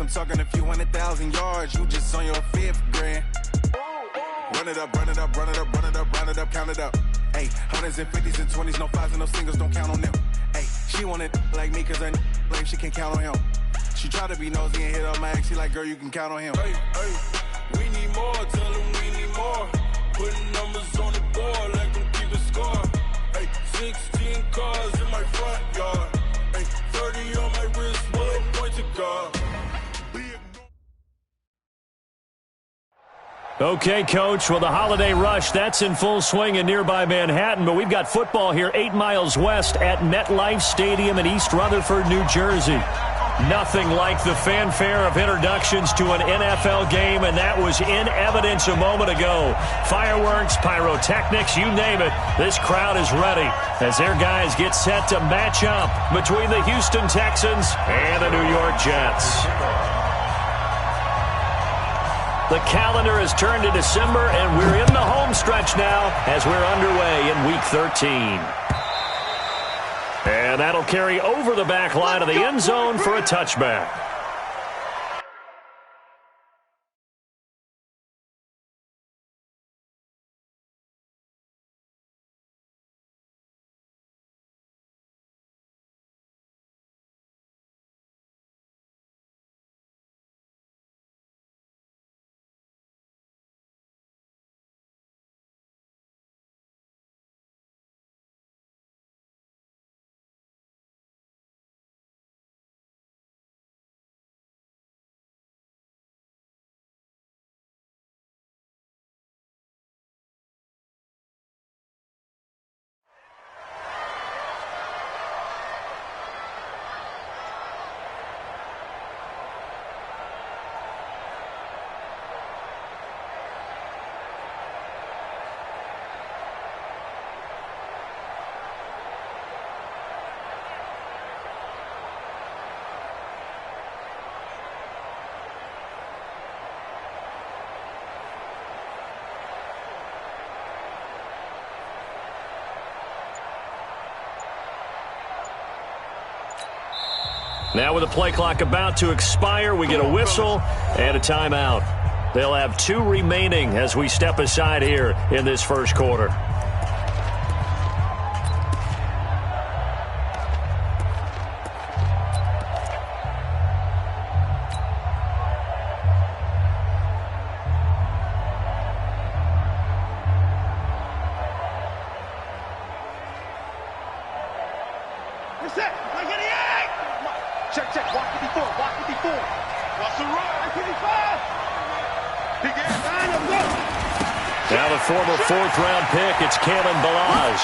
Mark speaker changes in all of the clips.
Speaker 1: I'm talking a few 100,000 yards. You just on your 5th grand. Run it up, run it up, run it up, run it up, run it up, count it up. Hey, hundreds and 50s and 20s, no 5s and no singles, don't count on them. Hey, she wanted like me cause her like she can't count on him. She tried to be nosy and hit up my ex, she like, girl, you can count on him. Hey, hey, we need more, tell them we need more. Putting numbers on the board like I'm keeping score. Hey, 16 cars in my front yard. Hey, 30 on my wrist, one point to guard.
Speaker 2: Okay, Coach, well, the holiday rush, that's in full swing in nearby Manhattan, but we've got football here 8 miles west at MetLife Stadium in East Rutherford, New Jersey. Nothing like the fanfare of introductions to an NFL game, and that was in evidence a moment ago. Fireworks, pyrotechnics, you name it, this crowd is ready as their guys get set to match up between the Houston Texans and the New York Jets. The calendar has turned to December, and we're in the home stretch now as we're underway in Week 13. And that'll carry over the back line of the end zone for a touchback. Now with the play clock about to expire, we get a whistle and a timeout. They'll have 2 remaining as we step aside here in this first quarter. Now the former 4th-round pick, it's Kalen Ballage.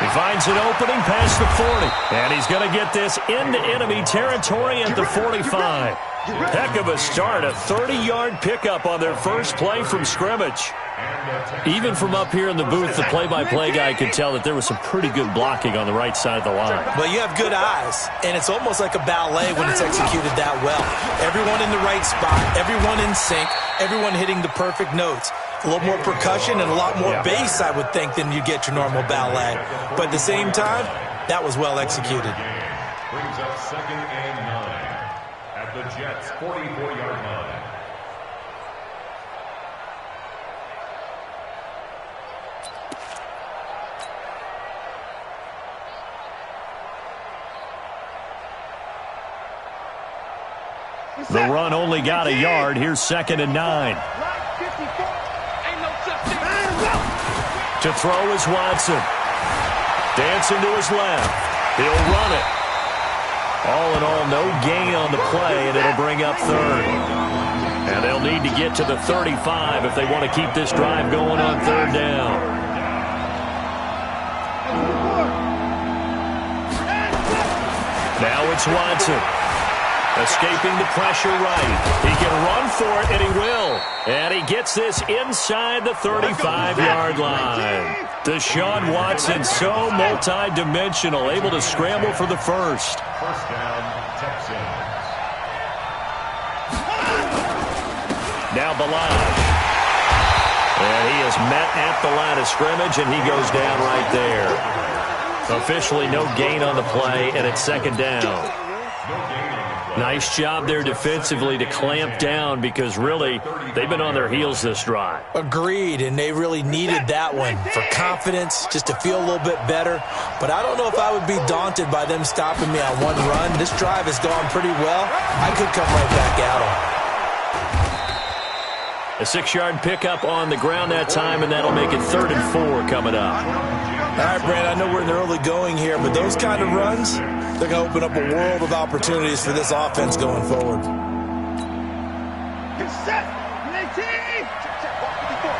Speaker 2: He finds an opening past the 40, and he's going to get this into enemy territory at the 45. Heck of a start, a 30-yard pickup on their first play from scrimmage. Even from up here in the booth, the play-by-play guy could tell that there was some pretty good blocking on the right side of the line.
Speaker 3: Well, you have good eyes, and it's almost like a ballet when it's executed that well. Everyone in the right spot, everyone in sync, everyone hitting the perfect notes. A little more percussion and a lot more bass, I would think, than you get your normal ballet. But at the same time, that was well executed.
Speaker 4: Brings up 2nd and 9 at the Jets' 44-yard line.
Speaker 2: The run only got a yard. Here's 2nd and 9. To throw is Watson. Dancing to his left. He'll run it. All in all, no gain on the play, and it'll bring up 3rd. And they'll need to get to the 35 if they want to keep this drive going on 3rd down. Now it's Watson. Escaping the pressure right. He can run for it, and he will. And he gets this inside the 35-yard line. Deshaun Watson, so multi-dimensional, able to scramble for the first.
Speaker 4: First down, Texans.
Speaker 2: Now Ballage. And he is met at the line of scrimmage, and he goes down right there. Officially no gain on the play, and it's 2nd down.
Speaker 4: No gain on the play.
Speaker 2: Nice job there defensively to clamp down because really they've been on their heels this drive.
Speaker 3: Agreed, and they really needed that one for confidence, just to feel a little bit better. But I don't know if I would be daunted by them stopping me on one run. This drive has gone pretty well. I could come right back at them.
Speaker 2: A 6-yard pickup on the ground that time, and that'll make it 3rd and 4 coming up.
Speaker 3: All right, Brad, I know we're in the early going here, but those kind of runs, they're going to open up a world of opportunities for this offense going forward.
Speaker 5: Get set. Check, walk 54.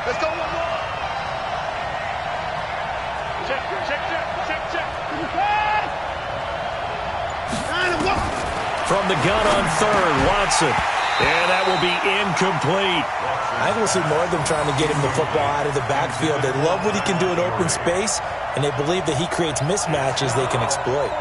Speaker 5: Let's go one more. Check.
Speaker 2: From the gun on 3rd, Watson. And that will be incomplete.
Speaker 3: I think we'll see more of them trying to get him the football out of the backfield. They love what he can do in open space, and they believe that he creates mismatches they can exploit.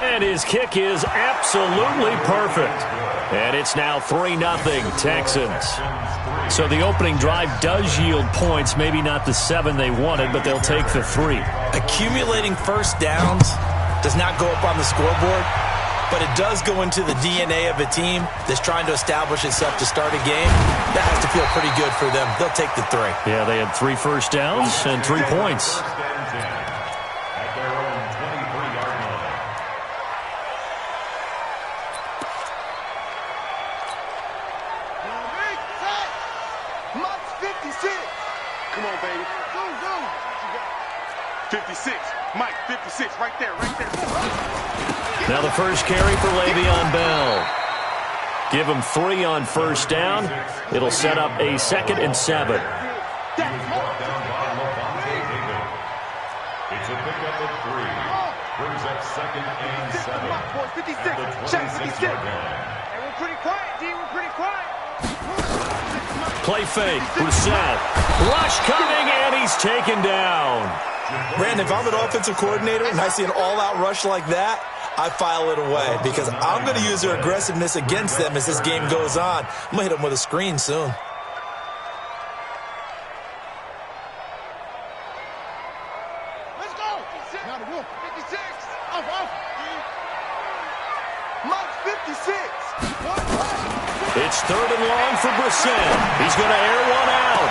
Speaker 2: And his kick is absolutely perfect. And it's now 3-0 Texans. So the opening drive does yield points, maybe not the 7 they wanted, but they'll take the 3.
Speaker 3: Accumulating first downs does not go up on the scoreboard, but it does go into the DNA of a team that's trying to establish itself to start a game. That has to feel pretty good for them. They'll take the 3.
Speaker 2: Yeah, they had 3 first downs and 3 points.
Speaker 5: Come on, baby. Go. 56. Mike, 56. Right there.
Speaker 2: Now the first carry for Le'Veon Bell. Give him 3 on first down. It'll set up a 2nd and 7.
Speaker 4: It's a pickup of 3. Brings up 2nd and 7.
Speaker 5: 56. Check 56. Hey, we're pretty quiet, D. We're pretty quiet.
Speaker 2: Play fake. Brissett. Rush coming, and he's taken down.
Speaker 3: Brandon, if I'm an offensive coordinator and I see an all-out rush like that, I file it away because I'm going to use their aggressiveness against them as this game goes on. I'm going to hit them with a screen soon.
Speaker 5: Let's go. 56. Off. Mike, 56.
Speaker 2: It's 3rd and long for Brissett. He's going to air one out.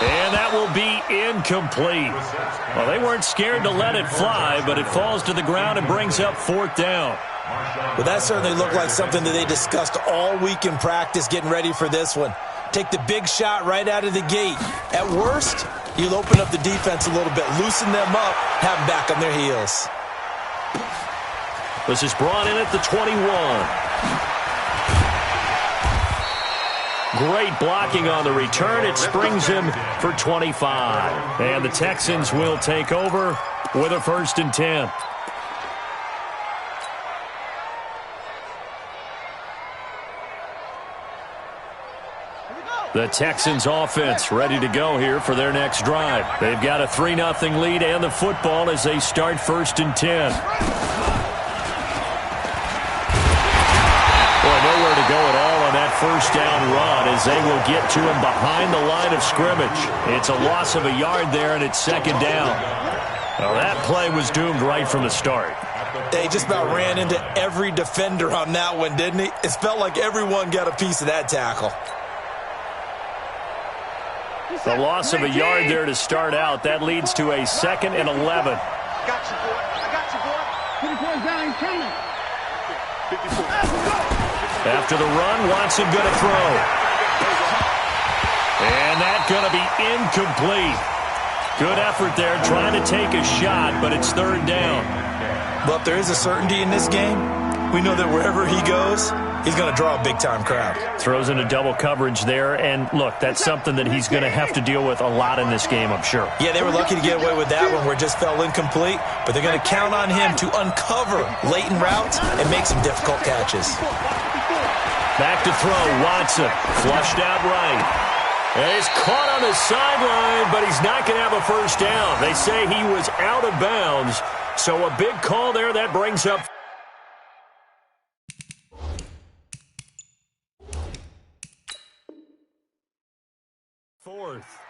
Speaker 2: And that will be incomplete. Well, they weren't scared to let it fly, but it falls to the ground and brings up 4th down.
Speaker 3: Well, that certainly looked like something that they discussed all week in practice getting ready for this one. Take the big shot right out of the gate. At worst, you'll open up the defense a little bit, loosen them up, have them back on their heels.
Speaker 2: This is brought in at the 21. Great blocking on the return. It springs him for 25. And the Texans will take over with a 1st and 10. The Texans offense ready to go here for their next drive. They've got a 3-0 lead and the football as they start 1st and 10. Nowhere to go at all on that first down run as they will get to him behind the line of scrimmage. It's a loss of a yard there, and it's 2nd down. Well, that play was doomed right from the start.
Speaker 3: They just about ran into every defender on that one, didn't he? It felt like everyone got a piece of that tackle.
Speaker 2: The loss of a yard there to start out. That leads to a 2nd and 11.
Speaker 5: I got you, boy. 54 down, he's coming. 54.
Speaker 2: After the run, Watson going to throw. And that's going to be incomplete. Good effort there trying to take a shot, but it's 3rd down.
Speaker 3: Well, if there is a certainty in this game, we know that wherever he goes, he's going to draw a big-time crowd.
Speaker 2: Throws into double coverage there, and look, that's something that he's going to have to deal with a lot in this game, I'm sure.
Speaker 3: Yeah, they were lucky to get away with that one where it just fell incomplete, but they're going to count on him to uncover latent routes and make some difficult catches.
Speaker 2: Back to throw, Watson, flushed out right. And he's caught on the sideline, but he's not going to have a first down. They say he was out of bounds, so a big call there that brings up Fourth.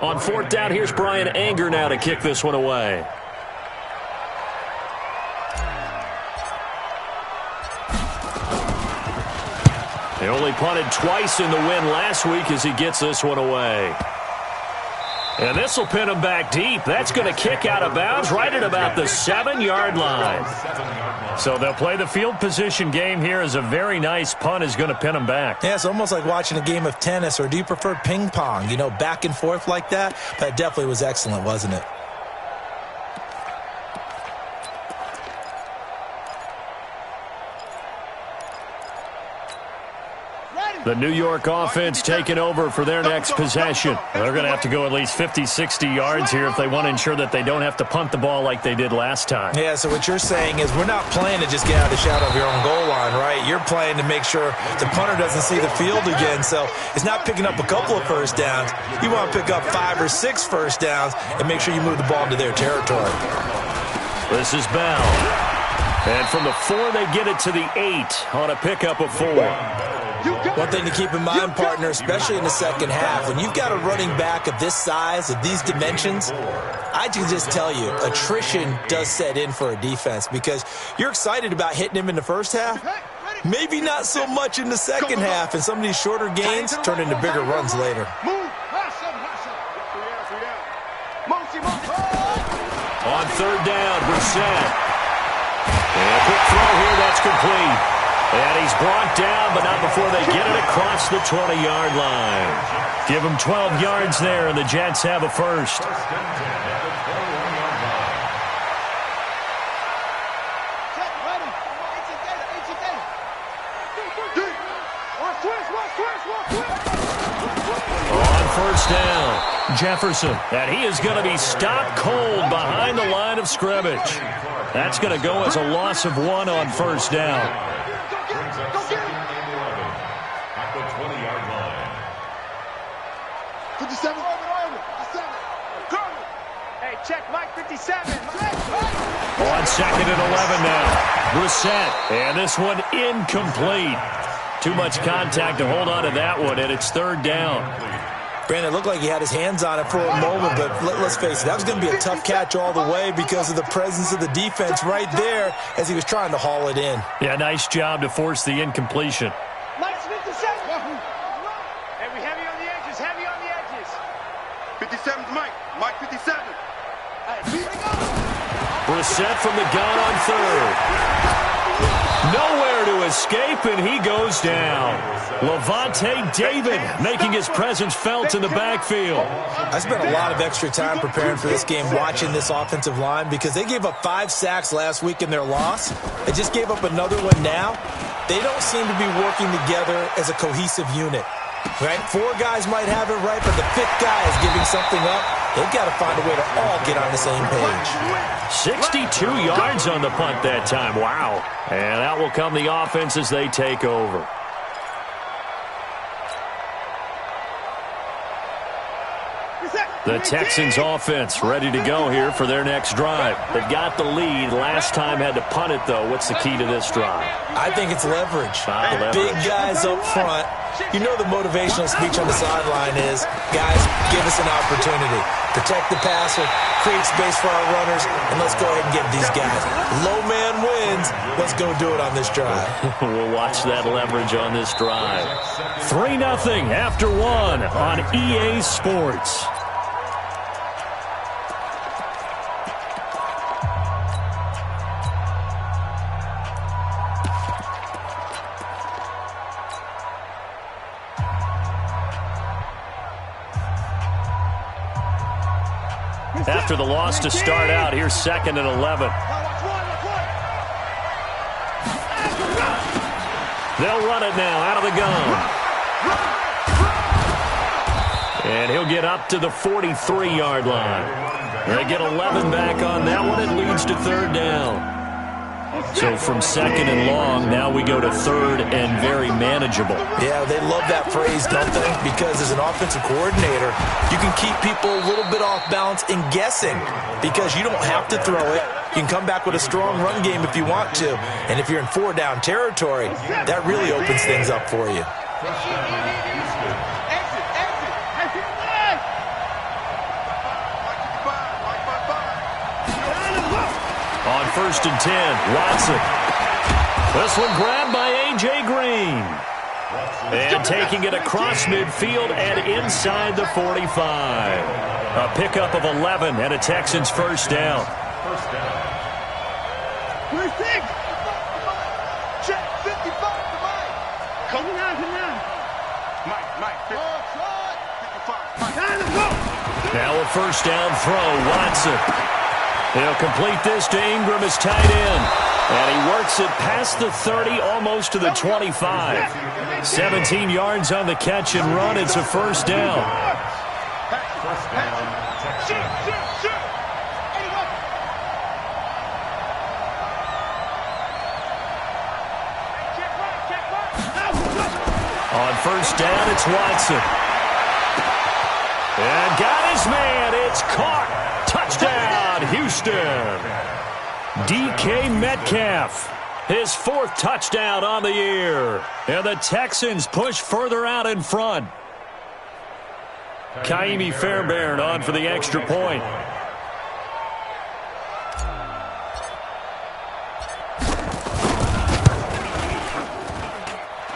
Speaker 2: On fourth down, here's Brian Anger now to kick this one away. He only punted twice in the win last week as he gets this one away. And this will pin him back deep. That's going to kick out of bounds right at about the 7-yard line. So they'll play the field position game here as a very nice punt is going to pin him back.
Speaker 3: Yeah, it's almost like watching a game of tennis, or do you prefer ping pong? You know, back and forth like that? That definitely was excellent, wasn't it?
Speaker 2: The New York offense taking over for their next possession. They're going to have to go at least 50, 60 yards here if they want to ensure that they don't have to punt the ball like they did last time.
Speaker 3: Yeah, so what you're saying is we're not playing to just get out of the shadow of your own goal line, right? You're playing to make sure the punter doesn't see the field again. So it's not picking up a couple of first downs. You want to pick up 5 or 6 first downs and make sure you move the ball into their territory.
Speaker 2: This is Bell. And from the 4, they get it to the 8 on a pickup of 4.
Speaker 3: One thing to keep in mind, partner, especially in the second half, when you've got a running back of this size, of these dimensions, I can just tell you, attrition does set in for a defense because you're excited about hitting him in the first half, maybe not so much in the second half, and some of these shorter gains turn into bigger runs later.
Speaker 2: On third down, Brissett. And a quick throw here, that's complete. And he's brought down, but not before they get it across the 20-yard line. Give him 12 yards there, and the Jets have a first. On first down, Jefferson. And he is going to be stopped cold behind the line of scrimmage. That's going to go as a loss of 1 on first down.
Speaker 4: At the 20-yard line.
Speaker 5: 57.
Speaker 6: Hey, check Mike 57.
Speaker 2: On second and 11 now. Brissett. And this one incomplete. Too much contact to hold on to that one, and it's third down.
Speaker 3: Brandon, it looked like he had his hands on it for a moment, but let's face it, that was going to be a tough catch all the way because of the presence of the defense right there as he was trying to haul it in.
Speaker 2: Yeah, nice job to force the incompletion.
Speaker 6: Mike's 57. Hey, we heavy on the edges, heavy on the edges.
Speaker 5: 57's Mike. Mike 57.
Speaker 2: Brissett from the gun on third. Nowhere to escape, and he goes down. Levante David making his presence felt in the backfield.
Speaker 3: I spent a lot of extra time preparing for this game watching this offensive line because they gave up 5 sacks last week in their loss. They just gave up another one now. They don't seem to be working together as a cohesive unit. Right? 4 guys might have it right, but the 5th guy is giving something up. They've got to find a way to all get on the same page.
Speaker 2: 62 yards on the punt that time. Wow. And out will come the offense as they take over. The Texans offense ready to go here for their next drive. They've got the lead. Last time had to punt it, though. What's the key to this drive?
Speaker 3: I think it's leverage.
Speaker 2: Leverage.
Speaker 3: Big guys up front. You know the motivational speech on the sideline is, guys, give us an opportunity. Protect the passer, create space for our runners, and let's go ahead and get these guys. Low man wins. Let's go do it on this drive.
Speaker 2: We'll watch that leverage on this drive. 3-0 after 1 on EA Sports. After the loss to start out, here's 2nd and 11. They'll run it now out of the gun. And he'll get up to the 43-yard line. They get 11 back on that one. It leads to third down. So from second and long, now we go to third and very manageable.
Speaker 3: Yeah, they love that phrase, don't they? Because as an offensive coordinator, you can keep people a little bit off balance and guessing because you don't have to throw it. You can come back with a strong run game if you want to. And if you're in 4-down territory, that really opens things up for you.
Speaker 2: On 1st and 10, Watson. This one grabbed by A.J. Green. And taking it across midfield and inside the 45. A pickup of 11 and a Texans first down.
Speaker 4: First down.
Speaker 6: Check 55 to Mike. Come on. Mike, 55.
Speaker 2: Now a first down throw, Watson. He'll complete this to Ingram as tight end. And he works it past the 30, almost to the 25. 17 yards on the catch and run. It's a first down.
Speaker 4: First down, Texans.
Speaker 2: On first down, it's Watson. And got his man. It's caught. Touchdown, Houston. DK Metcalf, his 4th touchdown on the year. And the Texans push further out in front. Kaimi Fairbairn on for the extra point.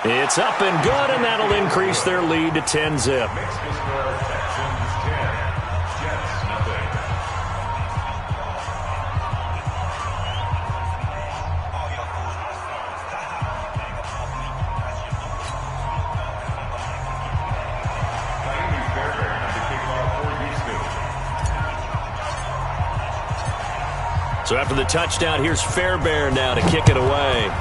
Speaker 2: It's up and good, and that'll increase their lead to 10-zip. So after the touchdown, here's Fairbairn now to kick it away.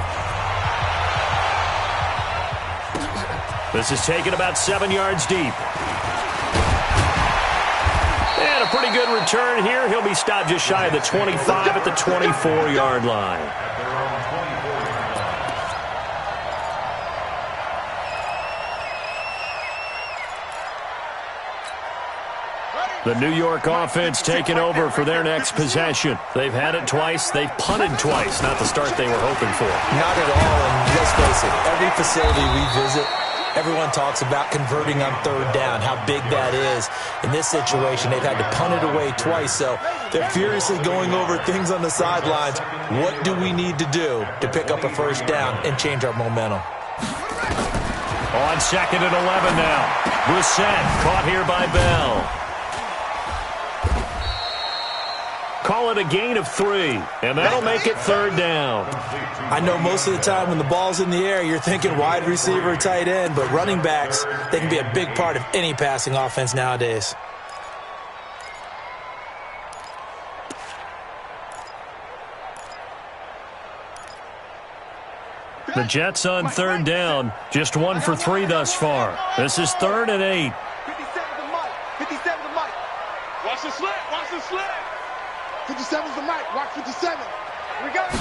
Speaker 2: This is taken about 7 yards deep. And a pretty good return here. He'll be stopped just shy of the 25 at the 24-yard line. The New York offense taking over for their next possession. They've had it twice. They've punted twice. Not the start they were hoping for.
Speaker 3: Not at all, and let's face it, every facility we visit, everyone talks about converting on 3rd down, how big that is. In this situation, they've had to punt it away twice, so they're furiously going over things on the sidelines. What do we need to do to pick up a first down and change our momentum?
Speaker 2: On 2nd and 11 now. Brissett caught here by Bell. Call it a gain of 3, and that'll make it 3rd down.
Speaker 3: I know most of the time when the ball's in the air, you're thinking wide receiver, tight end, but running backs, they can be a big part of any passing offense nowadays.
Speaker 2: The Jets on 3rd down, just 1 for 3 thus far. This is 3rd and 8.
Speaker 6: 57 to Mike. 57 to Mike. Watch the slant. 57's the Mike. Watch 57. We got it.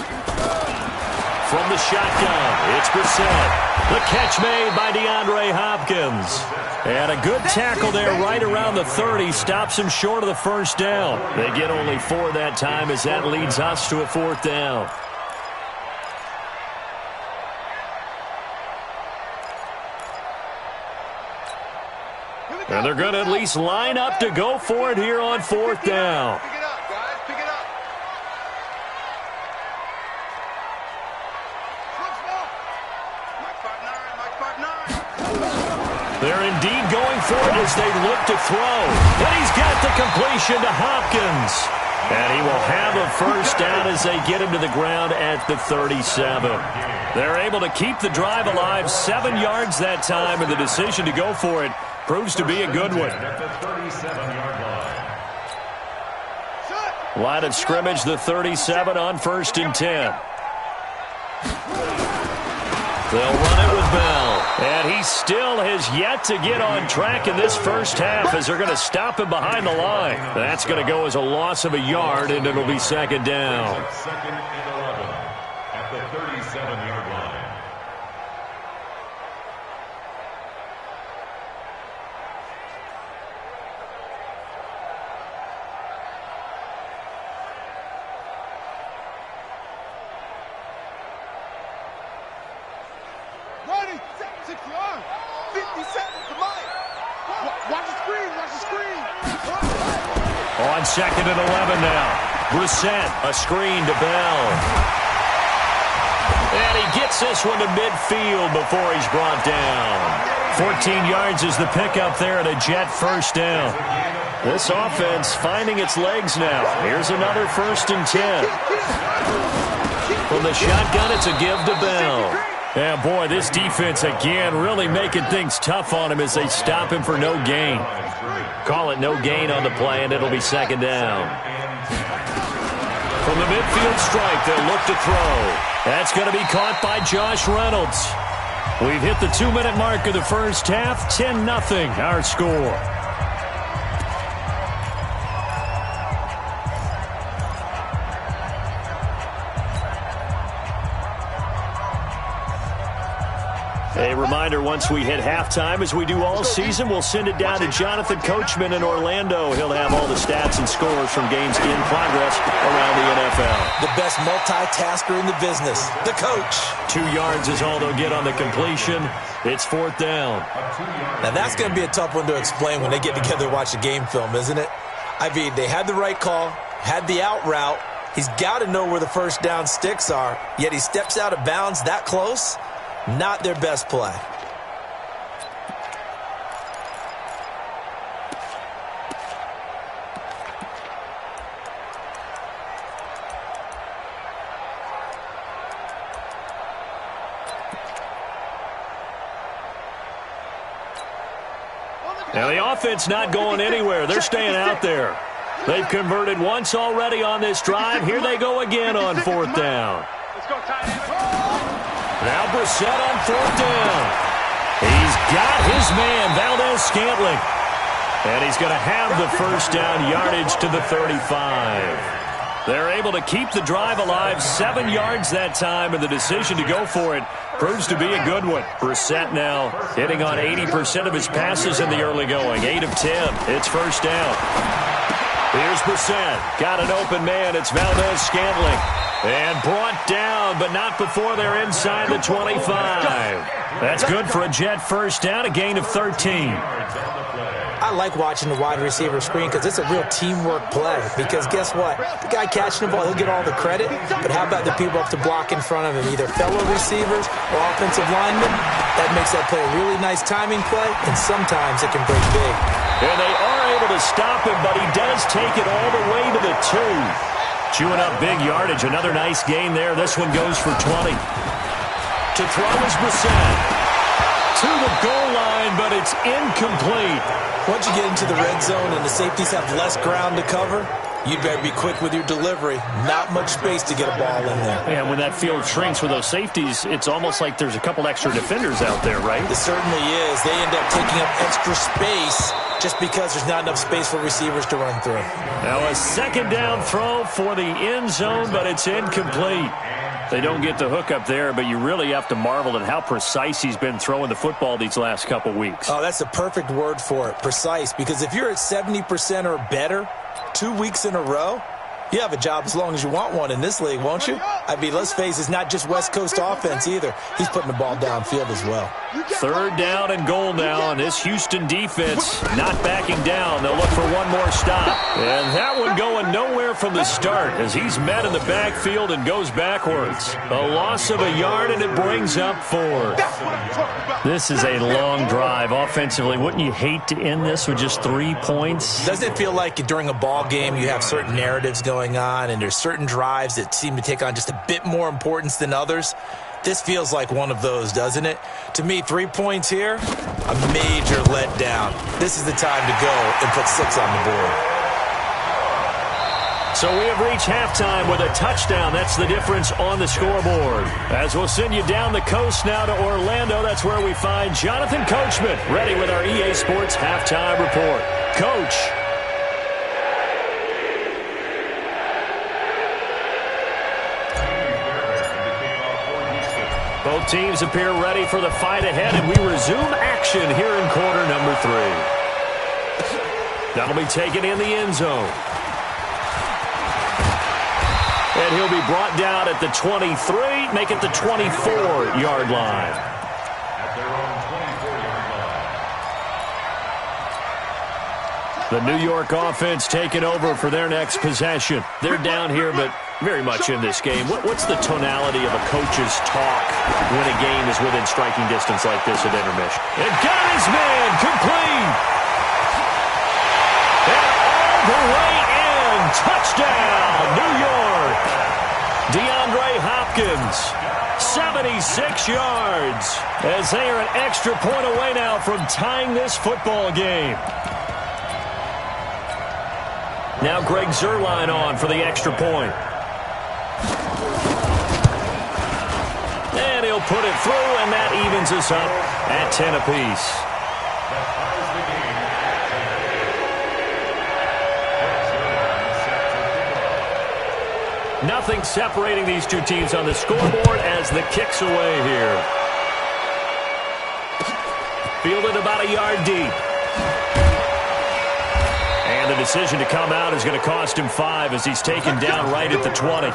Speaker 2: From the shotgun, it's Brissett. The catch made by DeAndre Hopkins. And a good tackle there right around the 30. Stops him short of the first down. They get only 4 that time as that leads us to a 4th down. And they're going to at least line up to go for it here on 4th down.
Speaker 6: Pick it up, guys. Pick it up.
Speaker 2: They're indeed going for it as they look to throw. And he's got the completion to Hopkins. And he will have a first down as they get him to the ground at the 37. They're able to keep the drive alive, 7 yards that time, and the decision to go for it proves to be a good one. Line of scrimmage, the 37 on 1st and 10. They'll run it with Bell. And he still has yet to get on track in this first half as they're going to stop him behind the line. That's going to go as a loss of a yard, and it'll be 2nd down.
Speaker 4: 2nd and 11 at
Speaker 5: 50 seconds to Mike. Watch the screen, watch the screen.
Speaker 2: On 2nd and 11 now. Brissett, a screen to Bell. And he gets this one to midfield before he's brought down. 14 yards is the pickup there and a Jet first down. This offense finding its legs now. Here's another 1st and 10. From the shotgun, it's a give to Bell. Yeah, boy, this defense again really making things tough on him as they stop him for no gain. Call it no gain on the play, and it'll be 2nd down. From the midfield strike, they'll look to throw. That's going to be caught by Josh Reynolds. We've hit the 2-minute mark of the first half. 10-0 our score. A reminder, once we hit halftime, as we do all season, we'll send it down to Jonathan Coachman in Orlando. He'll have all the stats and scores from games in progress around the NFL.
Speaker 3: The best multitasker in the business, the coach.
Speaker 2: 2 yards is all they'll get on the completion. It's 4th down.
Speaker 3: Now, that's going to be a tough one to explain when they get together and watch the game film, isn't it? I mean, they had the right call, had the out route. He's got to know where the first down sticks are, yet he steps out of bounds that close. Not their best play.
Speaker 2: Now the offense not going anywhere. They're staying out there. They've converted once already on this drive. Here they go again on 4th down.
Speaker 6: Let's go, tight.
Speaker 2: Now Brissett on 4th down. He's got his man, Valdez-Scantling. And he's going to have the first down yardage to the 35. They're able to keep the drive alive, 7 yards that time, and the decision to go for it proves to be a good one. Brissett now hitting on 80% of his passes in the early going. 8 of 10. It's first down. Here's Brissett. Got an open man. It's Valdez-Scantling. And brought down, but not before they're inside the 25. That's good for a Jet first down, a gain of 13.
Speaker 3: I like watching the wide receiver screen because it's a real teamwork play. Because guess what? The guy catching the ball, he'll get all the credit. But how about the people up to block in front of him, either fellow receivers or offensive linemen? That makes that play a really nice timing play, and sometimes it can break big.
Speaker 2: And they are able to stop him, but he does take it all the way to the 2. Chewing up big yardage. Another nice gain there. This one goes for 20. To throw is Brissett. To the goal line, but it's incomplete.
Speaker 3: Once you get into the red zone and the safeties have less ground to cover, you better be quick with your delivery. Not much space to get a ball in there.
Speaker 2: And when that field shrinks with those safeties, it's almost like there's a couple extra defenders out there, right?
Speaker 3: It certainly is. They end up taking up extra space just because there's not enough space for receivers to run through.
Speaker 2: Now a 2nd down throw for the end zone, but it's incomplete. They don't get the hook up there, but you really have to marvel at how precise he's been throwing the football these last couple weeks.
Speaker 3: Oh, that's the perfect word for it, precise. Because if you're at 70% or better 2 weeks in a row, you have a job as long as you want one in this league, won't you? I mean, let's face it, it's not just West Coast offense either. He's putting the ball downfield as well.
Speaker 2: 3rd down and goal now, and this Houston defense not backing down. They'll look for one more stop. And that one going nowhere from the start as he's met in the backfield and goes backwards. A loss of a yard, and it brings up 4th. This is a long drive offensively. Wouldn't you hate to end this with just 3 points?
Speaker 3: Doesn't it feel like during a ball game you have certain narratives going on and there's certain drives that seem to take on just a bit more importance than others? This feels like one of those, doesn't it? To me, 3 points here, a major letdown. This is the time to go and put 6 on the board.
Speaker 2: So we have reached halftime with a touchdown. That's the difference on the scoreboard. As we'll send you down the coast now to Orlando, that's where we find Jonathan Coachman, ready with our EA Sports Halftime Report. Coach. Both teams appear ready for the fight ahead, and we resume action here in quarter number 3. That'll be taken in the end zone. And he'll be brought down at the 23, make it the 24-yard line.
Speaker 4: At their own
Speaker 2: The New York offense taking over for their next possession. They're down here, but very much in this game. What's the tonality of a coach's talk when a game is within striking distance like this at intermission? It got his man complete. And all the way in. Touchdown, New York. DeAndre Hopkins, 76 yards, as they are an extra point away now from tying this football game. Now Greg Zuerlein on for the extra point. And he'll put it through, and that evens us up at 10 apiece. Nothing separating these two teams on the scoreboard as the kick's away here. Fielded about a yard deep. And the decision to come out is going to cost him 5 as he's taken down right at the 20.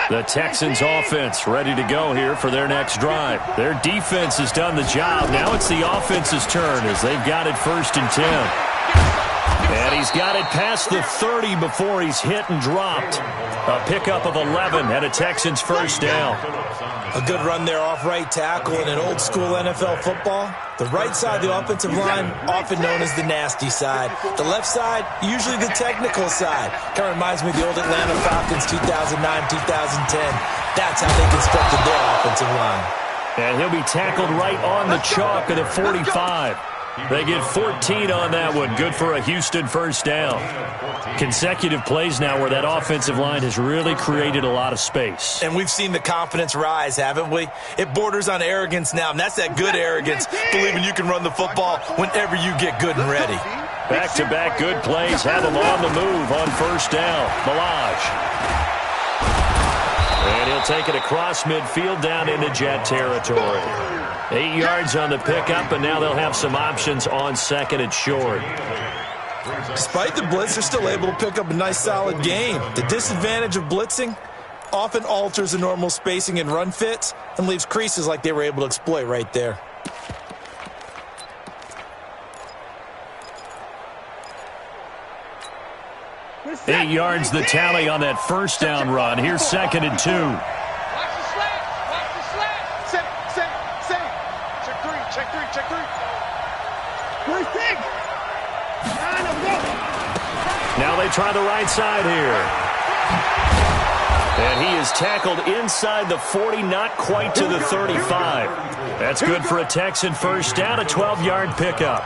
Speaker 2: The Texans offense ready to go here for their next drive. Their defense has done the job. Now it's the offense's turn as they've got it 1st and 10. And he's got it past the 30 before he's hit and dropped. A pickup of 11 and a Texans first down.
Speaker 3: A good run there off right tackle in an old-school NFL football. The right side of the offensive line, often known as the nasty side. The left side, usually the technical side. Kind of reminds me of the old Atlanta Falcons 2009, 2010. That's how they constructed their offensive line.
Speaker 2: And he'll be tackled right on the chalk at the 45. They get 14 on that one. Good for a Houston first down. Consecutive plays now where that offensive line has really created a lot of space.
Speaker 3: And we've seen the confidence rise, haven't we? It borders on arrogance now, and that's that good arrogance, believing you can run the football whenever you get good and ready.
Speaker 2: Back-to-back good plays have him on the move on first down. Milage. And he'll take it across midfield down into Jet territory. 8 yards on the pickup, and now they'll have some options on 2nd and short.
Speaker 3: Despite the blitz, they're still able to pick up a nice, solid game. The disadvantage of blitzing often alters the normal spacing and run fits and leaves creases like they were able to exploit right there.
Speaker 2: Eight yards the tally on that first down run. Here's 2nd and 2.
Speaker 6: Watch the slant. Watch the slant. Set. Check three. First thing.
Speaker 2: Now they try the right side here. And he is tackled inside the 40, not quite to the 35. That's good for a Texan first down, a 12-yard pickup.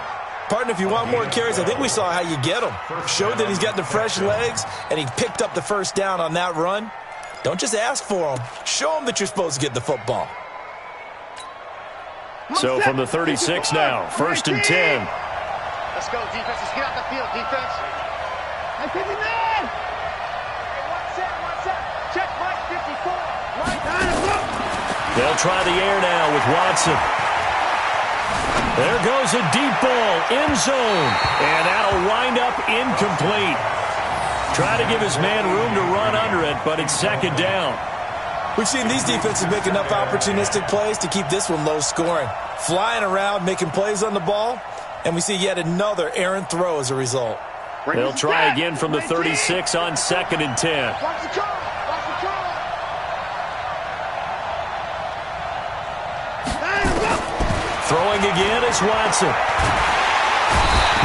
Speaker 3: Partner, if you want more carries, I think we saw how you get them. Showed that he's got the fresh legs, and he picked up the first down on that run. Don't just ask for them. Show them that you're supposed to get the football.
Speaker 2: So from the 36 now, 1st and 10.
Speaker 6: Let's go, defense. Let's get out the field, defense. Hey, 59! Hey, one set. Check Mike 54. Right down.
Speaker 2: They'll try the air now with Watson. There goes a deep ball, end zone, and that'll wind up incomplete. Try to give his man room to run under it, but it's 2nd down.
Speaker 3: We've seen these defenses make enough opportunistic plays to keep this one low scoring. Flying around, making plays on the ball, and we see yet another errant throw as a result.
Speaker 2: They'll try again from the 36 on 2nd and 10.
Speaker 6: Watch the call.
Speaker 2: Throwing again is Watson.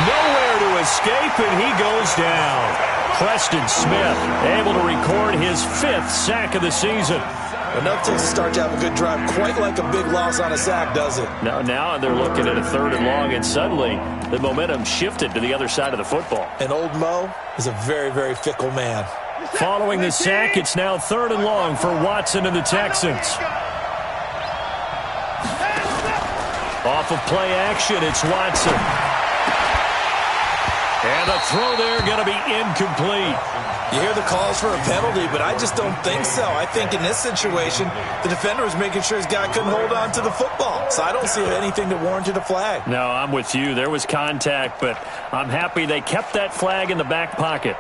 Speaker 2: Nowhere to escape, and he goes down. Preston Smith able to record his 5th sack of the season.
Speaker 3: Enough to start to have a good drive. Quite like a big loss on a sack, does it?
Speaker 2: Now they're looking at a 3rd and long, and suddenly the momentum shifted to the other side of the football.
Speaker 3: And old Mo is a very, very fickle man.
Speaker 2: Following the sack, it's now 3rd and long for Watson and the Texans. Off of play action, it's Watson. And the throw there going to be incomplete.
Speaker 3: You hear the calls for a penalty, but I just don't think so. I think in this situation, the defender was making sure his guy couldn't hold on to the football. So I don't see anything that warranted a flag.
Speaker 2: No, I'm with you. There was contact, but I'm happy they kept that flag in the back pocket.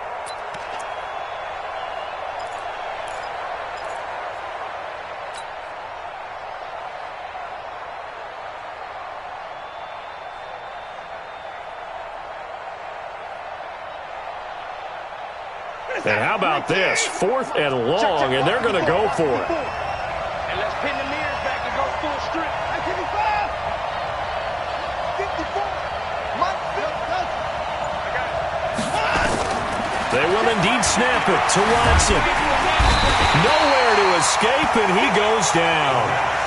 Speaker 2: And how about this? 4th and long, and they're going to go for it.
Speaker 6: And let's pin the mirrors back and go full strip. 55. 54. Mike,
Speaker 2: they will indeed snap it to Watson. Nowhere to escape, and he goes down.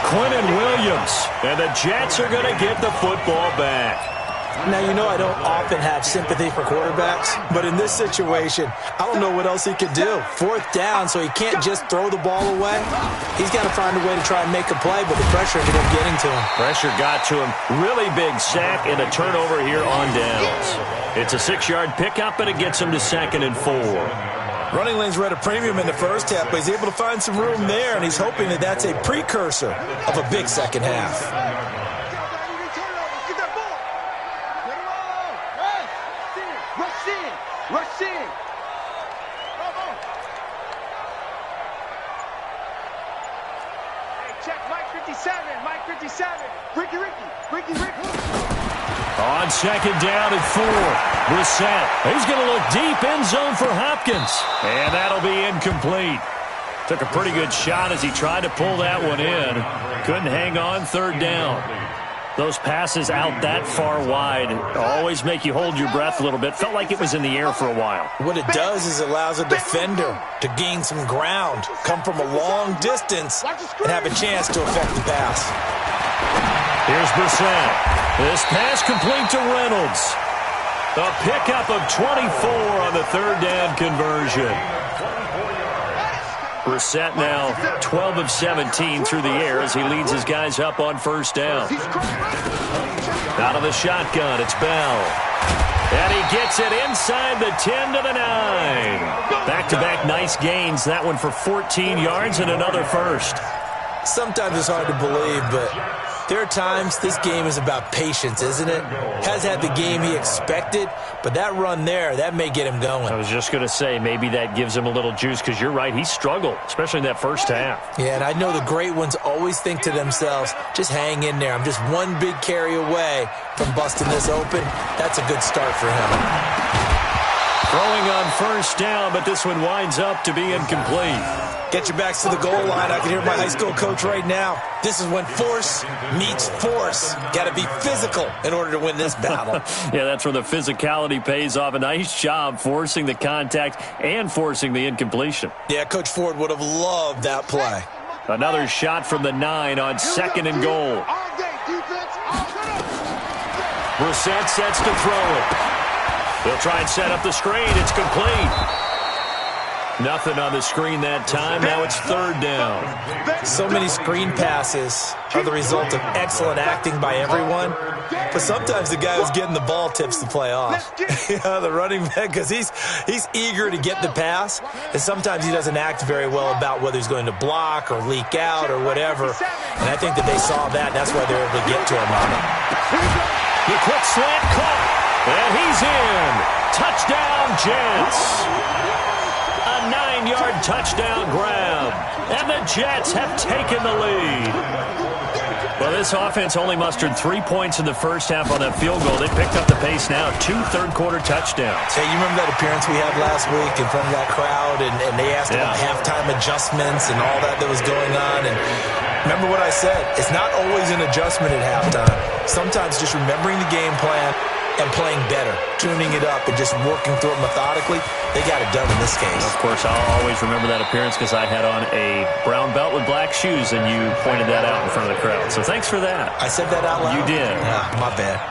Speaker 2: Quentin Williams, and the Jets are going to get the football back.
Speaker 3: Now, you know I don't often have sympathy for quarterbacks, but in this situation, I don't know what else he could do. 4th down, so he can't just throw the ball away. He's got to find a way to try and make a play, but the pressure ended up getting to him.
Speaker 2: Pressure got to him. Really big sack and a turnover here on downs. It's a 6-yard pickup, and it gets him to 2nd and 4.
Speaker 3: Running lanes were at a premium in the first half, but he's able to find some room there, and he's hoping that that's a precursor of a big second half.
Speaker 6: Rush in. Hey, check Mike 57. Mike 57. Ricky.
Speaker 2: On 2nd down at 4. Brissett. He's going to look deep end zone for Hopkins. And that'll be incomplete. Took a pretty good shot as he tried to pull that one in. Couldn't hang on 3rd down. Those passes out that far wide always make you hold your breath a little bit. Felt like it was in the air for a while.
Speaker 3: What it does is it allows a defender to gain some ground, come from a long distance, and have a chance to affect the pass.
Speaker 2: Here's Brissett. This pass complete to Reynolds. A pickup of 24 on the 3rd down conversion. Brissett now 12 of 17 through the air as he leads his guys up on 1st down. Out of the shotgun, it's Bell. And he gets it inside the 10 to the 9. Back-to-back nice gains. That one for 14 yards and another first.
Speaker 3: Sometimes it's hard to believe, but there are times this game is about patience, isn't it? Has had the game he expected, but that run there, that may get him going.
Speaker 2: I was just going to say, maybe that gives him a little juice, because you're right, he struggled, especially in that first half.
Speaker 3: Yeah, and I know the great ones always think to themselves, just hang in there. I'm just one big carry away from busting this open. That's a good start for him.
Speaker 2: Throwing on 1st down, but this one winds up to be incomplete.
Speaker 3: Get your backs to the goal line. I can hear my high school coach right now. This is when force meets force. Got to be physical in order to win this battle.
Speaker 2: Yeah, that's where the physicality pays off. A nice job forcing the contact and forcing the incompletion.
Speaker 3: Yeah, Coach Ford would have loved that play.
Speaker 2: Another shot from the 9 on 2nd and goal. Brissett sets to throw it. They'll try and set up the screen. It's complete. Nothing on the screen that time. Now it's 3rd down.
Speaker 3: So many screen passes are the result of excellent acting by everyone. But sometimes the guy who's getting the ball tips the play off. Yeah, the running back, because he's eager to get the pass. And sometimes he doesn't act very well about whether he's going to block or leak out or whatever. And I think that they saw that, and that's why they're able to get to him on it.
Speaker 2: The quick slant caught. And he's in. Touchdown, Jets. A 9-yard touchdown grab. And the Jets have taken the lead. Well, this offense only mustered 3 points in the first half on that field goal. They picked up the pace now. 2 third-quarter touchdowns.
Speaker 3: Hey, you remember that appearance we had last week in front of that crowd? And they asked about halftime adjustments and all that was going on. And remember what I said. It's not always an adjustment at halftime. Sometimes just remembering the game plan and playing better, tuning it up, and just working through it methodically. They got it done in this case.
Speaker 2: Of course, I'll always remember that appearance because I had on a brown belt with black shoes, and you pointed that out in front of the crowd. So thanks for that.
Speaker 3: I said that out loud?
Speaker 2: You did.
Speaker 3: Yeah, my bad.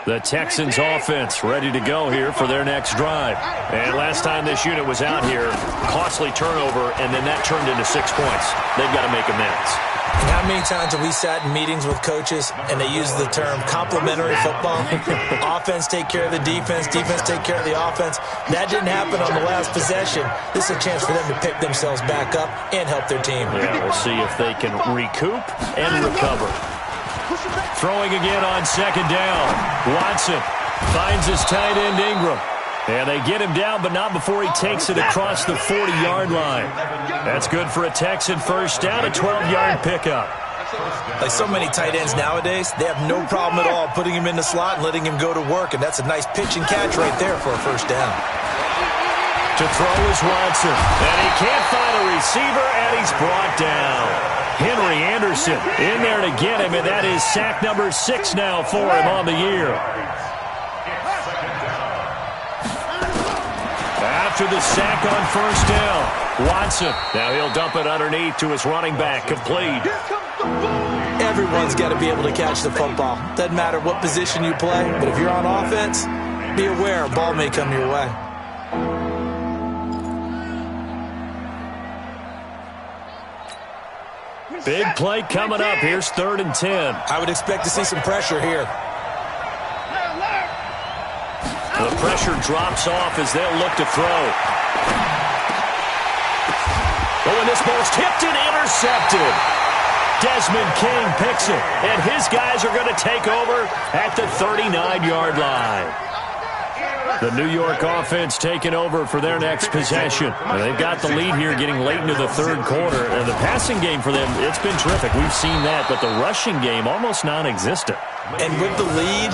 Speaker 2: The Texans offense ready to go here for their next drive. And last time this unit was out here, costly turnover, and then that turned into 6 points. They've got to make amends.
Speaker 3: And how many times have we sat in meetings with coaches and they use the term complementary football? Offense take care of the defense, defense take care of the offense. That didn't happen on the last possession. This is a chance for them to pick themselves back up and help their team.
Speaker 2: Yeah, we'll see if they can recoup and recover. Throwing again on second down. Watson finds his tight end Ingram. And they get him down, but not before he takes it across the 40-yard line. That's good for a Texan first down, a 12-yard pickup.
Speaker 3: Like so many tight ends nowadays, they have no problem at all putting him in the slot and letting him go to work. And that's a nice pitch and catch right there for a first down.
Speaker 2: To throw is Watson. And he can't find a receiver, and he's brought down. Henry Anderson in there to get him, and that is sack number 6 now for him on the year. After the sack on first down, Watson. Now he'll dump it underneath to his running back, complete.
Speaker 3: Everyone's got to be able to catch the football. Doesn't matter what position you play, but if you're on offense, be aware a ball may come your way.
Speaker 2: Big play coming up. Here's 3rd and 10.
Speaker 3: I would expect to see some pressure here.
Speaker 2: The pressure drops off as they'll look to throw. Oh, and this ball's tipped and intercepted. Desmond King picks it, and his guys are going to take over at the 39-yard line. The New York offense taking over for their next possession. And they've got the lead here getting late into the 3rd quarter. And the passing game for them, it's been terrific. We've seen that, but the rushing game almost non-existent.
Speaker 3: And with the lead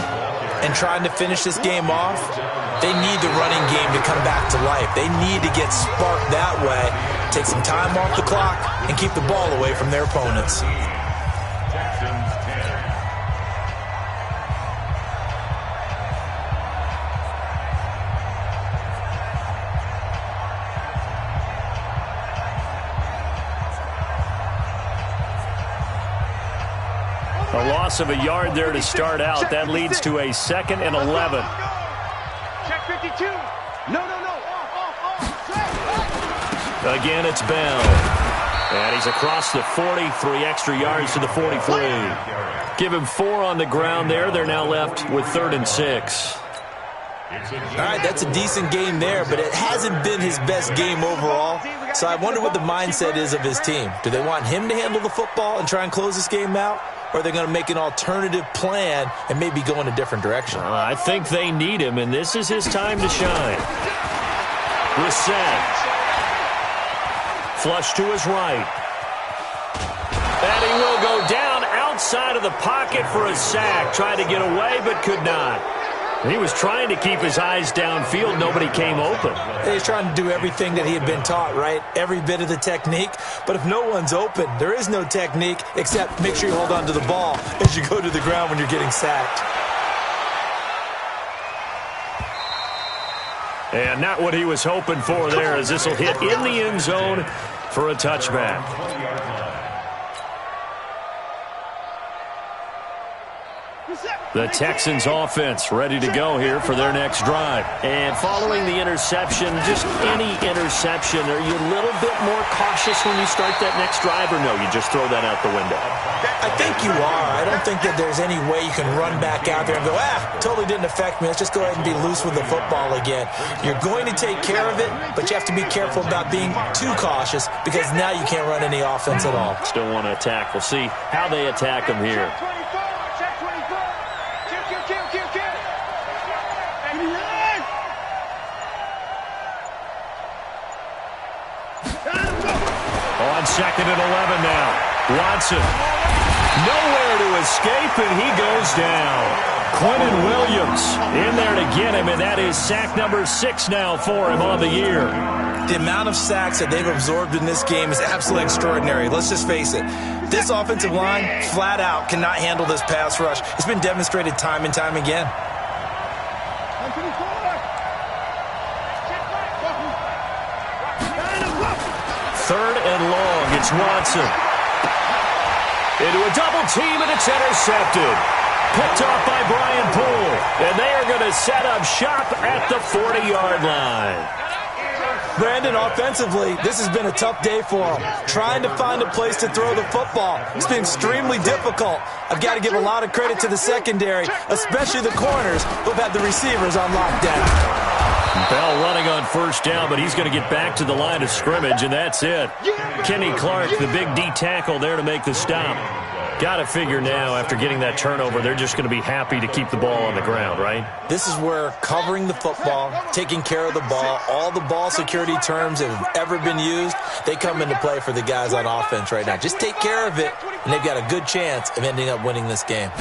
Speaker 3: and trying to finish this game off, they need the running game to come back to life. They need to get sparked that way, take some time off the clock, and keep the ball away from their opponents.
Speaker 2: A loss of a yard there to start out. That leads to a 2nd and 11.
Speaker 6: Check 52. No.
Speaker 2: Again, it's Bell. And he's across the 40, 3 extra yards to the 43. Give him 4 on the ground there. They're now left with 3rd and 6.
Speaker 3: All right, that's a decent game there, but it hasn't been his best game overall. So I wonder what the mindset is of his team. Do they want him to handle the football and try and close this game out? Or are they going to make an alternative plan and maybe go in a different direction?
Speaker 2: I think they need him, and this is his time to shine. Brissett. Flush to his right. And he will go down outside of the pocket for a sack. Tried to get away, but could not. He was trying to keep his eyes downfield. Nobody came open.
Speaker 3: He's trying to do everything that he had been taught, right? Every bit of the technique. But if no one's open, there is no technique except make sure you hold on to the ball as you go to the ground when you're getting sacked.
Speaker 2: And not what he was hoping for there, as this will hit in the end zone for a touchback. The Texans offense ready to go here for their next drive. And following the interception, just any interception, are you a little bit more cautious when you start that next drive, or no, you just throw that out the window?
Speaker 3: I think you are. I don't think that there's any way you can run back out there and go, totally didn't affect me. Let's just go ahead and be loose with the football again. You're going to take care of it, but you have to be careful about being too cautious because now you can't run any offense at all.
Speaker 2: Still want to attack. We'll see how they attack him here. On 2nd and 11 now. Watson. Nowhere to escape, and he goes down. Quentin Williams in there to get him, and that is sack number 6 now for him on the year.
Speaker 3: The amount of sacks that they've absorbed in this game is absolutely extraordinary. Let's just face it. This offensive line, flat out, cannot handle this pass rush. It's been demonstrated time and time again.
Speaker 2: Third and long. It's Watson. Into a double team, and it's intercepted. Picked off by Brian Poole. And they are going to set up shop at the 40-yard line.
Speaker 3: Brandon, offensively, this has been a tough day for him. Trying to find a place to throw the football. It's been extremely difficult. I've got to give a lot of credit to the secondary, especially the corners who've had the receivers on lockdown.
Speaker 2: Bell running on first down, but he's going to get back to the line of scrimmage, and that's it. Kenny Clark, the big D tackle there to make the stop. Got to figure now, after getting that turnover, they're just going to be happy to keep the ball on the ground, right?
Speaker 3: This is where covering the football, taking care of the ball, all the ball security terms that have ever been used, they come into play for the guys on offense right now. Just take care of it, and they've got a good chance of ending up winning this game.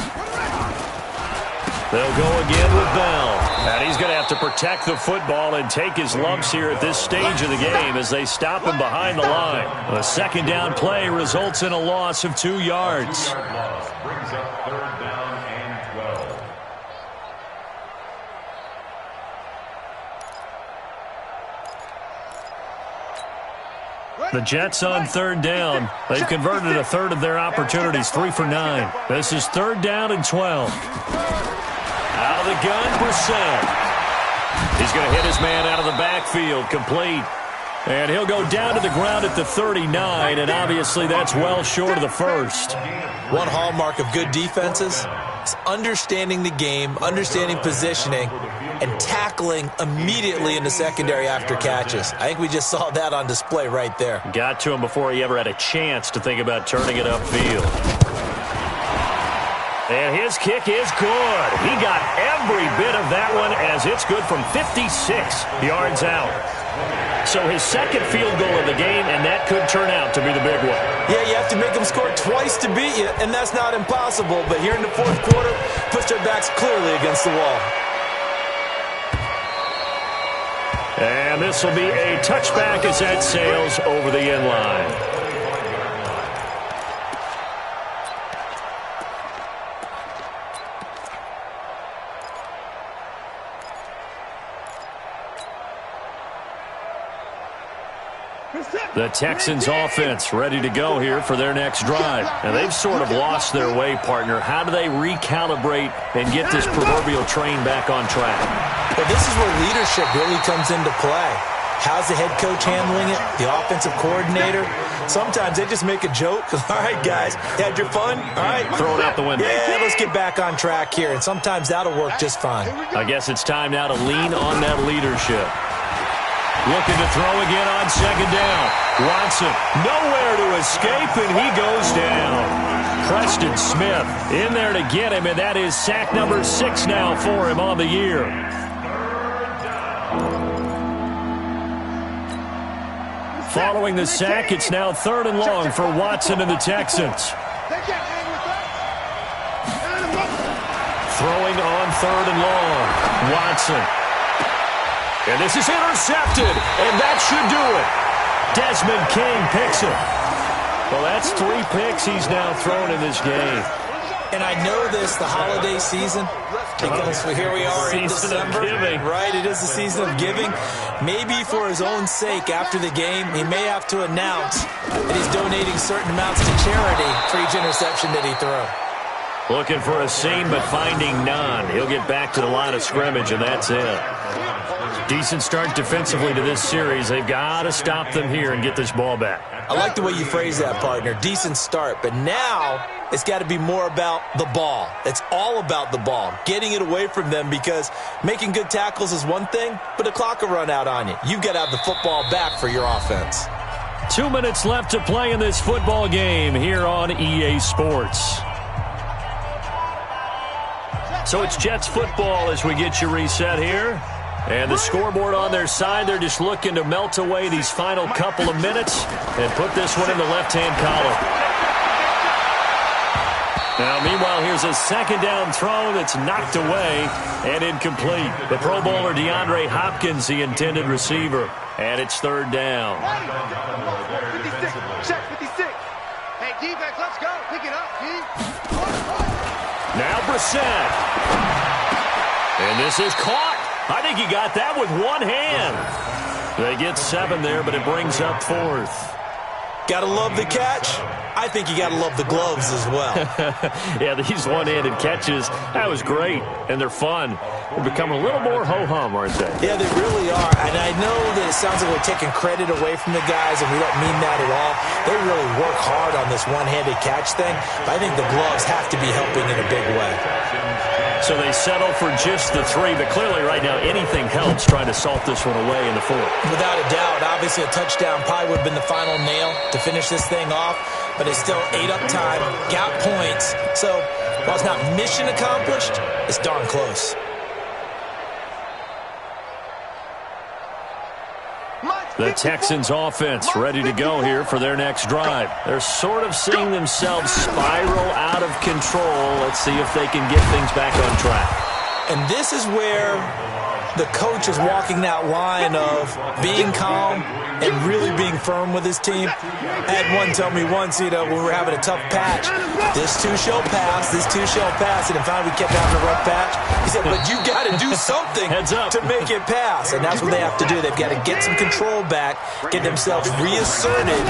Speaker 2: They'll go again with Bell. And he's going to have to protect the football and take his lumps here at this stage of the game as they stop him behind the line. A second down play results in a loss of 2 yards.
Speaker 4: Brings up third down and 12.
Speaker 2: The Jets on third down. They've converted a third of their opportunities, 3 for 9. This is third down and 12. Out of the gun, Brissett. He's going to hit his man out of the backfield, complete. And he'll go down to the ground at the 39, and obviously that's well short of the first.
Speaker 3: One hallmark of good defenses is understanding the game, understanding positioning, and tackling immediately in the secondary after catches. I think we just saw that on display right there.
Speaker 2: Got to him before he ever had a chance to think about turning it upfield. And his kick is good. He got every bit of that one as it's good from 56 yards out. So his second field goal of the game, and that could turn out to be the big one.
Speaker 3: Yeah, you have to make them score twice to beat you, and that's not impossible. But here in the fourth quarter, push their backs clearly against the wall.
Speaker 2: And this will be a touchback as that sails over the end line. The Texans offense ready to go here for their next drive. And they've sort of lost their way, partner. How do they recalibrate and get this proverbial train back on track?
Speaker 3: Well, this is where leadership really comes into play. How's the head coach handling it? The offensive coordinator? Sometimes they just make a joke. All right, guys, had your fun? All right.
Speaker 2: Throw it out the window.
Speaker 3: Yeah, let's get back on track here. And sometimes that'll work just fine.
Speaker 2: I guess it's time now to lean on that leadership. Looking to throw again on second down. Watson, nowhere to escape, and he goes down. Preston Smith in there to get him, and that is sack number 6 now for him on the year. Following the sack, it's now 3rd and long for Watson and the Texans. Throwing on 3rd and long. Watson. And this is intercepted, and that should do it. Desmond King picks it. Well, that's 3 picks he's now thrown in this game.
Speaker 3: And I know this, the holiday season, because here we are in December. Right, it is the season of giving. Maybe for his own sake, after the game, he may have to announce that he's donating certain amounts to charity for each interception that he threw.
Speaker 2: Looking for a seam, but finding none. He'll get back to the line of scrimmage, and that's it. Decent start defensively to this series. They've got to stop them here and get this ball back.
Speaker 3: I like the way you phrase that, partner. Decent start. But now it's got to be more about the ball. It's all about the ball, getting it away from them, because making good tackles is one thing, but the clock will run out on you. You've got to have the football back for your offense.
Speaker 2: 2 minutes left to play in this football game here on EA Sports. So it's Jets football as we get you reset here. And the scoreboard on their side, they're just looking to melt away these final couple of minutes and put this one in the left-hand column. Now, meanwhile, here's a second down throw that's knocked away and incomplete. The Pro Bowler DeAndre Hopkins, the intended receiver. And it's 3rd down.
Speaker 6: 56. Check 56. Hey, defense, let's go. Pick it up, G.
Speaker 2: Now Brissett. And this is caught. I think he got that with one hand. They get 7 there, but it brings up 4th.
Speaker 3: Gotta love the catch. I think you gotta love the gloves as well.
Speaker 2: Yeah, these one-handed catches, that was great, and they're fun. They're becoming a little more ho-hum, aren't they?
Speaker 3: Yeah, they really are, and I know that it sounds like we're taking credit away from the guys, and we don't mean that at all. They really work hard on this one-handed catch thing, but I think the gloves have to be helping in a big way.
Speaker 2: So they settle for just the 3, but clearly right now anything helps trying to salt this one away in the 4th.
Speaker 3: Without a doubt, obviously a touchdown probably would have been the final nail to finish this thing off, but it's still 8-up time, got points. So while it's not mission accomplished, it's darn close.
Speaker 2: The Texans offense ready to go here for their next drive. They're sort of seeing themselves spiral out of control. Let's see if they can get things back on track.
Speaker 3: And this is where the coach is walking that line of being calm and really being firm with his team. I had one tell me once, when we were having a tough patch, this too shall pass, this too shall pass, and finally we kept having a rough patch. He said, but you got to do something to make it pass, and that's what they have to do. They've got to get some control back, get themselves reasserted,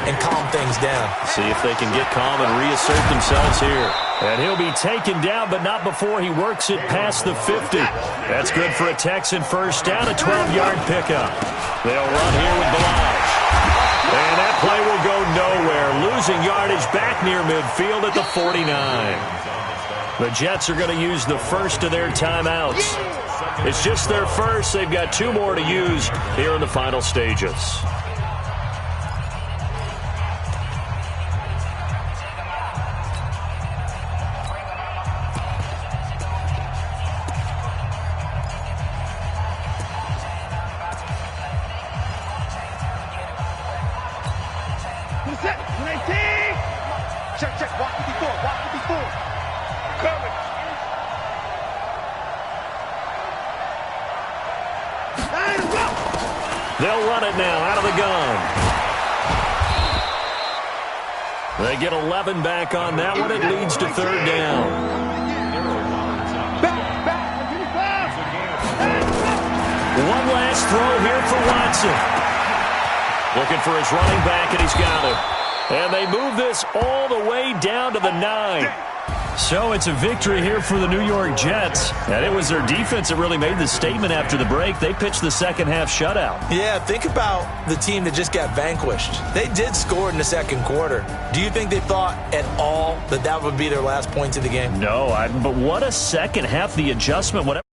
Speaker 3: and calm things down.
Speaker 2: See if they can get calm and reassert themselves here. And he'll be taken down, but not before he works it past the 50. That's good for a Texan first down, a 12-yard pickup. They'll run here with Balazs. And that play will go nowhere. Losing yardage back near midfield at the 49. The Jets are going to use the first of their timeouts. It's just their first. They've got 2 more to use here in the final stages.
Speaker 6: Check, walk 54, walk 54. Coming.
Speaker 2: They'll run it now out of the gun. They get 11 back on that one. It leads to 3rd down. One last throw here for Watson. Looking for his running back, and he's got it. And they move this all the way down to the 9. So it's a victory here for the New York Jets. And it was their defense that really made the statement after the break. They pitched the second-half shutout.
Speaker 3: Yeah, think about the team that just got vanquished. They did score in the second quarter. Do you think they thought at all that that would be their last points of the game?
Speaker 2: No, but what a second half. The adjustment, whatever.